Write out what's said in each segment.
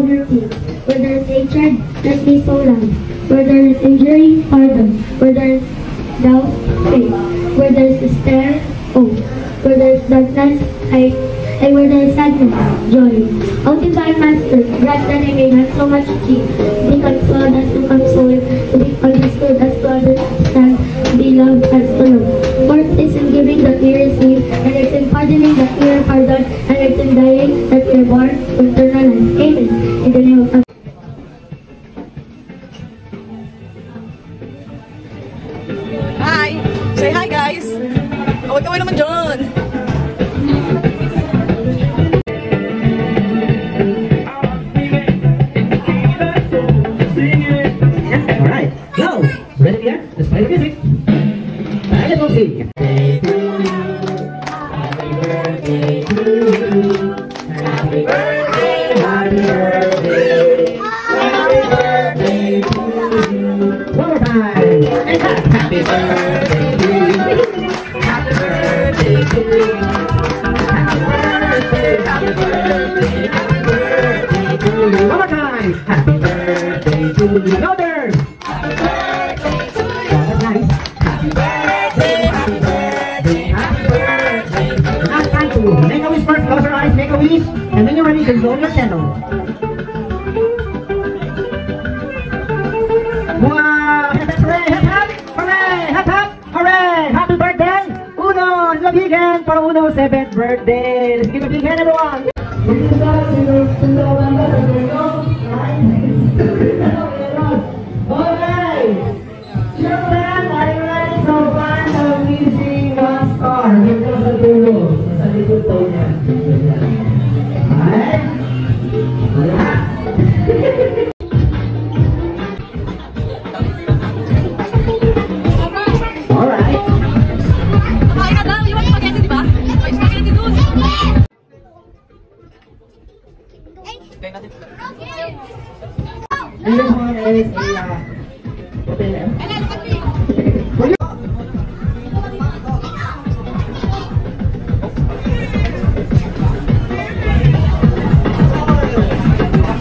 your peace. Where there is hatred, let me sow love. Where there is injury, pardon. Where there is doubt, faith. Where there is despair, hope. Where there is darkness, light. And where there is sadness, joy. O divine Master, grant that I may not so much see, be consoled as to console, to be understood as to understand, be loved as to love. For it is in giving that we receive, and it's in pardoning that we are pardoned, and it's in dying that we are born to eternal life. Amen. In the name of God. Hi! Say hi, guys! Kaway-kaway naman dyan! Alright, go! Ready here? Let's play the music. And let's see. Happy birthday to you. Happy birthday, happy birthday. Happy birthday to you. One more time. And clap. Happy birthday to you. Happy birthday to you. Happy birthday, happy birthday, happy birthday to you. One more time. Happy birthday to you. Go there. Happy birthday to you. That's nice. Happy birthday, happy birthday, happy birthday. Now it's time to make a wish first. Close your eyes, make a wish, and when you're ready, just blow your candle. Wow! Hooray! Hip hip! Hooray! Hip hip! Hooray! Happy birthday! Uno! It's a big hand for Uno's 7th birthday. Let's give a big hand, everyone. Alright! Children, are you ready? So far, we sing one star. Dito sa dulo. Sa likod po niya. Alright? Alright. Hi, Adam! You want spaghetti, di ba? May spaghetti doon! Okay, natin. And this one is a hotel.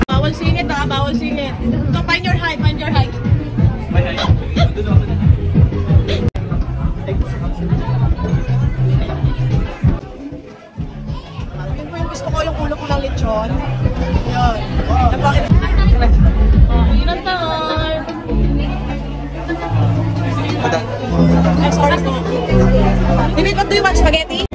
Bawal singit ah, bawal singit. So find your height, find your height. My height? Yun po yung gusto ko, yung ulo ko ng lechon. Yun. Napakit. Yun ang time. I'm sorry. David, what do you want? Spaghetti?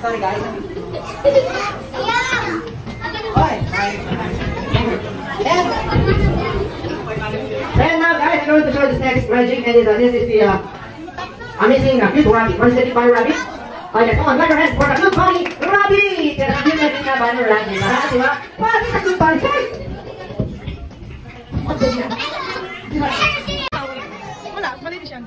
Sorry guys. And now guys, I'm going to show this next magic, and this is the amazing cute rabbit. What is the bunny rabbit? Oh yes, come on, clap your hands for the cute bunny rabbit! Kaya ang cute natin na bunny rabbit. Diba? What is the cute bunny? Wala, mali din siya.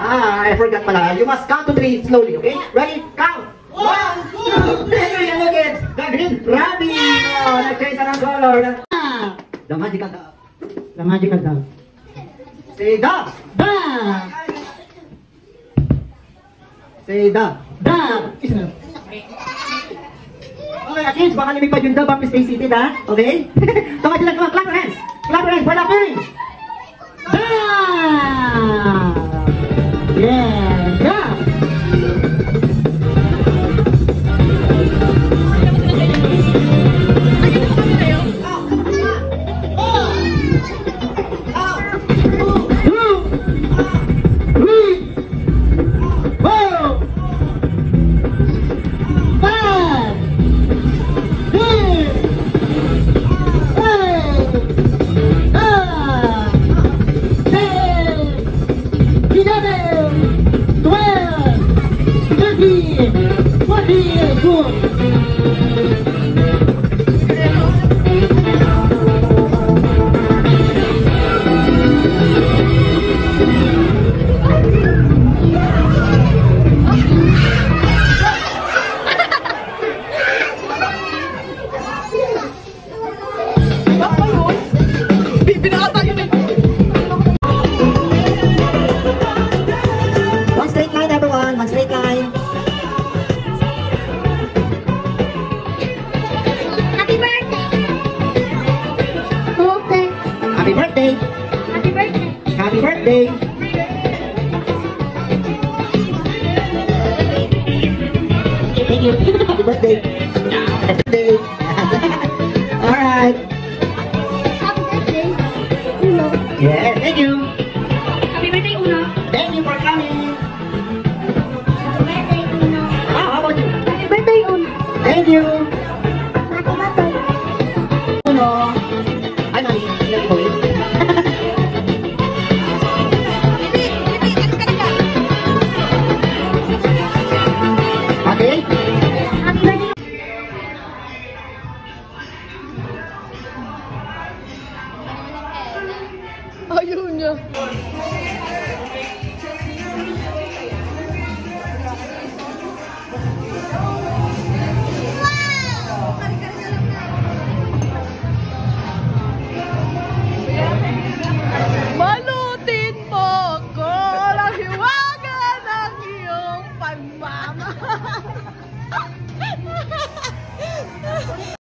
I forgot pala. You must count to 3 slowly, okay? Ready? Count! 1, 2, 3, and look at the green rabbit! Oh, nag-change na ng color. The magical dog. The magical dog. Say dog! Dog! Say dog! Dog! Isa na. Okay, kids, baka lumipad yung dog ang stay seated, ha? Okay? Come on, sila, come on, clap your hands! Clap your hands for the pairing! Dog! Yeah, dog! Happy birthday! Happy birthday! Happy birthday! Thank you. Happy birthday! Happy birthday!